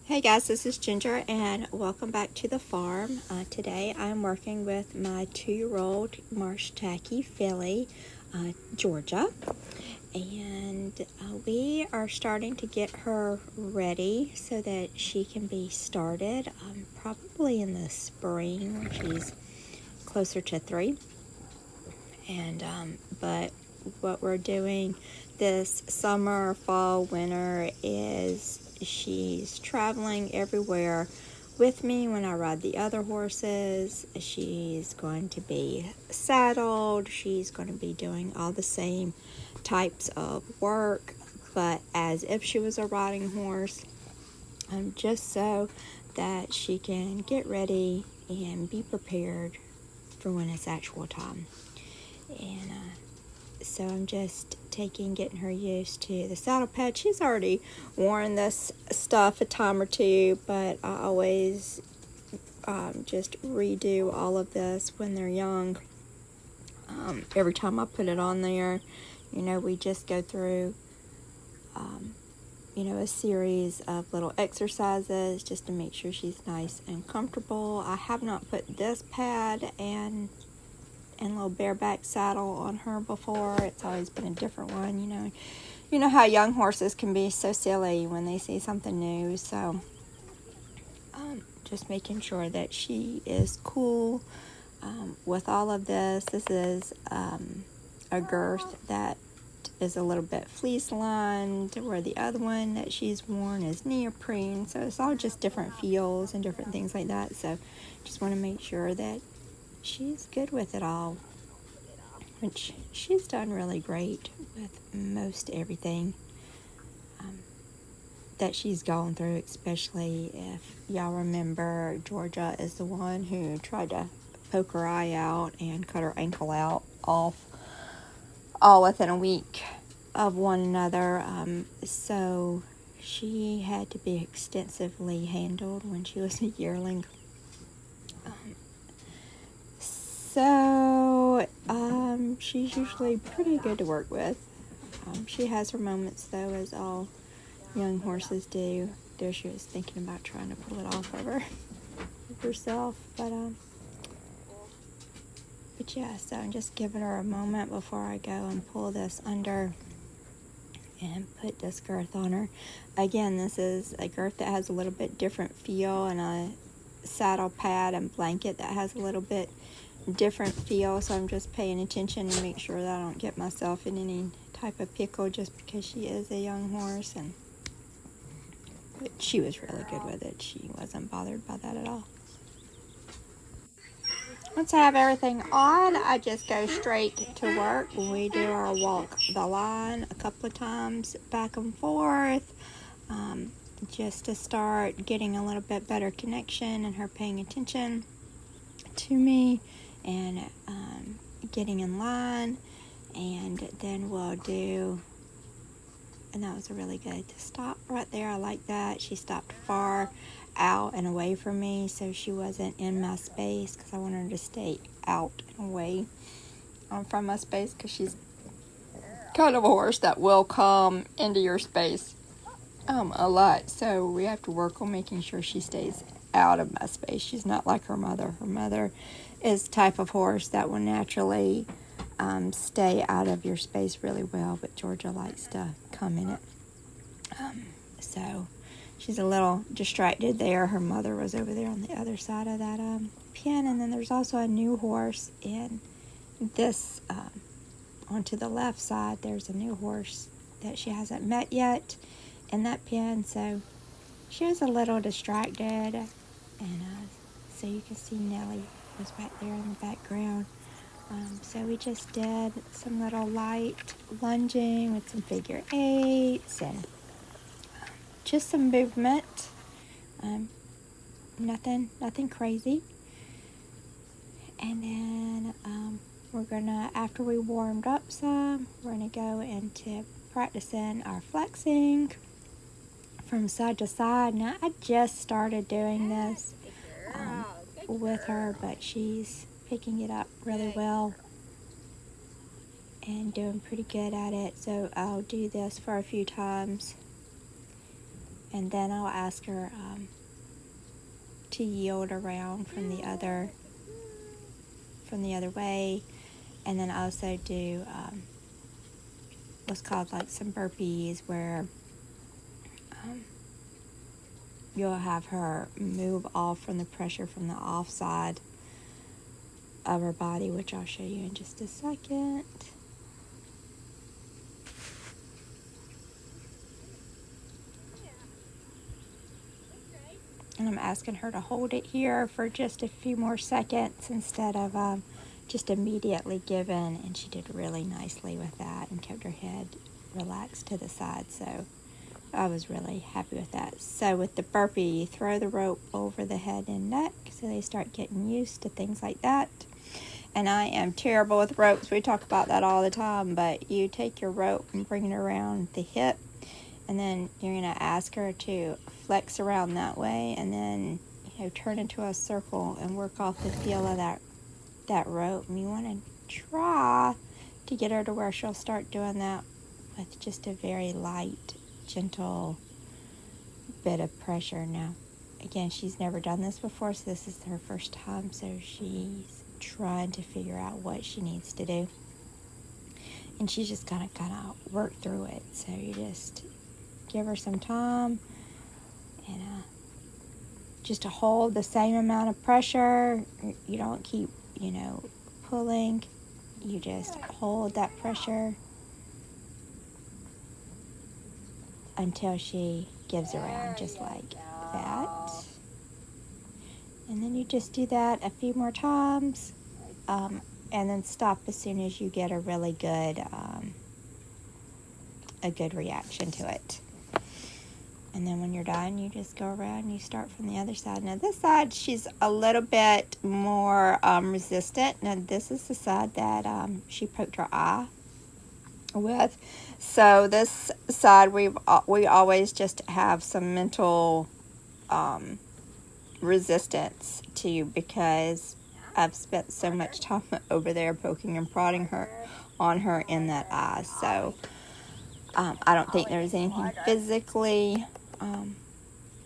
Hey guys, this is Ginger and welcome back to the farm. Today I'm working with my 2-year-old Marsh Tacky filly, Georgia, and we are starting to get her ready so that she can be started probably in the spring when she's closer to 3. And but what we're doing this summer, fall, winter is she's traveling everywhere with me when I ride the other horses. She's going to be saddled. She's going to be doing all the same types of work, but as if she was a riding horse, just so that she can get ready and be prepared for when it's actual time. And so I'm just getting her used to the saddle pad. She's already worn this stuff a time or two, but I always just redo all of this when they're young. Every time I put it on there, we just go through, a series of little exercises just to make sure she's nice and comfortable. I have not put this pad and little bareback saddle on her before. It's always been a different one. You know how young horses can be so silly when they see something new. So just making sure that she is cool with all of this. This is a girth that is a little bit fleece lined, where the other one that she's worn is neoprene. So it's all just different feels and different things like that. So just want to make sure that she's good with it all, which she's done really great with most everything that she's gone through, especially if y'all remember Georgia is the one who tried to poke her eye out and cut her ankle out off all within a week of one another. So she had to be extensively handled when she was a yearling. So she's usually pretty good to work with. She has her moments, though, as all young horses do. There she was thinking about trying to pull it off of herself, but yeah. So I'm just giving her a moment before I go and pull this under and put this girth on her. Again, this is a girth that has a little bit different feel, and a saddle pad and blanket that has a little bit different feel. So I'm just paying attention to make sure that I don't get myself in any type of pickle just because she is a young horse. But she was really good with it. She wasn't bothered by that at all. Once I have everything on, I just go straight to work. We do our walk the line a couple of times back and forth, just to start getting a little bit better connection and her paying attention to me and getting in line. And then we'll do, and that was really good to stop right there. I like that. She stopped far out and away from me, so she wasn't in my space, because I wanted her to stay out and away from my space, because she's kind of a horse that will come into your space a lot. So we have to work on making sure she stays out of my space. She's not like her mother. Her mother is the type of horse that will naturally stay out of your space really well, but Georgia likes to come in it. So she's a little distracted there. Her mother was over there on the other side of that pen, and then there's also a new horse in this, onto the left side. There's a new horse that she hasn't met yet in that pen, so she was a little distracted, and so you can see Nellie was back there in the background. So we just did some little light lunging with some figure eights and just some movement. Nothing crazy. And then we're gonna, after we warmed up some, we're gonna go into practicing our flexing from side to side. Now I just started doing this with her, but she's picking it up really well and doing pretty good at it. So I'll do this for a few times And then I'll ask her to yield around from the other way, and then also do what's called like some burpees, where you'll have her move off from the pressure from the off side of her body, which I'll show you in just a second. And I'm asking her to hold it here for just a few more seconds instead of just immediately giving. And she did really nicely with that and kept her head relaxed to the side. So I was really happy with that. So with the burpee, you throw the rope over the head and neck so they start getting used to things like that. And I am terrible with ropes. We talk about that all the time. But you take your rope and bring it around the hip. And then you're going to ask her to flex around that way, and then, you know, turn into a circle and work off the feel of that rope. And you want to try to get her to where she'll start doing that with just a very light, gentle bit of pressure. Now, again, she's never done this before, so this is her first time, so she's trying to figure out what she needs to do. And she's just going to kind of work through it. So you just give her some time, and just to hold the same amount of pressure. You don't keep, pulling. You just hold that pressure until she gives around, just like that. And then you just do that a few more times, and then stop as soon as you get a really good reaction to it. And then when you're done, you just go around and you start from the other side. Now this side, she's a little bit more resistant. Now this is the side that she poked her eye with. So this side, we always just have some mental resistance to, because I've spent so much time over there poking and prodding on her in that eye. So I don't think there's anything physically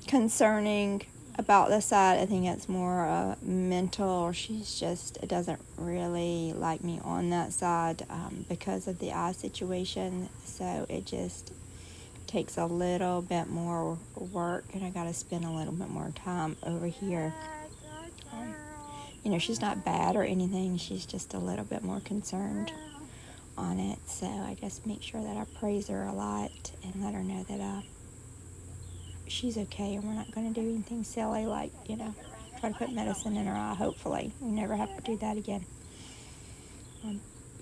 concerning about this side. I think it's more mental. She's just doesn't really like me on that side because of the eye situation. So it just takes a little bit more work, and I got to spend a little bit more time over here. She's not bad or anything. She's just a little bit more concerned on it. So I just make sure that I praise her a lot and let her know that she's okay, and we're not going to do anything silly like, try to put medicine in her eye. Hopefully we never have to do that again.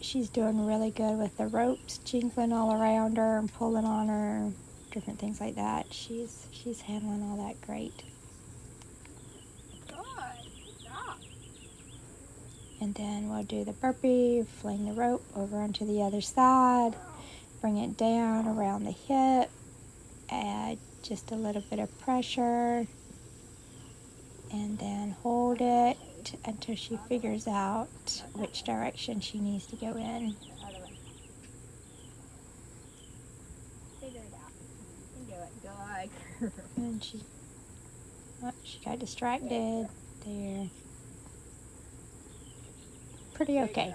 She's doing really good with the ropes jingling all around her and pulling on her, different things like that. She's handling all that great. And then we'll do the burpee, fling the rope over onto the other side, bring it down around the hip, add just a little bit of pressure, and then hold it until she figures out which direction she needs to go in. Figure it out. You can do it. Good. And she got distracted there. Pretty okay.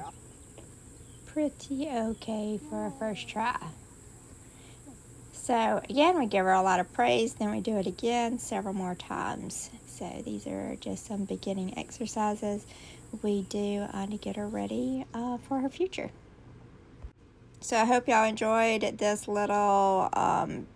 Pretty okay for a first try. So again, we give her a lot of praise, then we do it again several more times. So these are just some beginning exercises we do to get her ready for her future. So I hope y'all enjoyed this little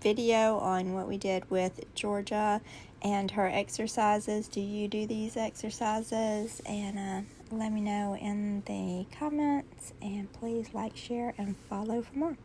video on what we did with Georgia and her exercises. Do you do these exercises? And let me know in the comments, and please like, share, and follow for more.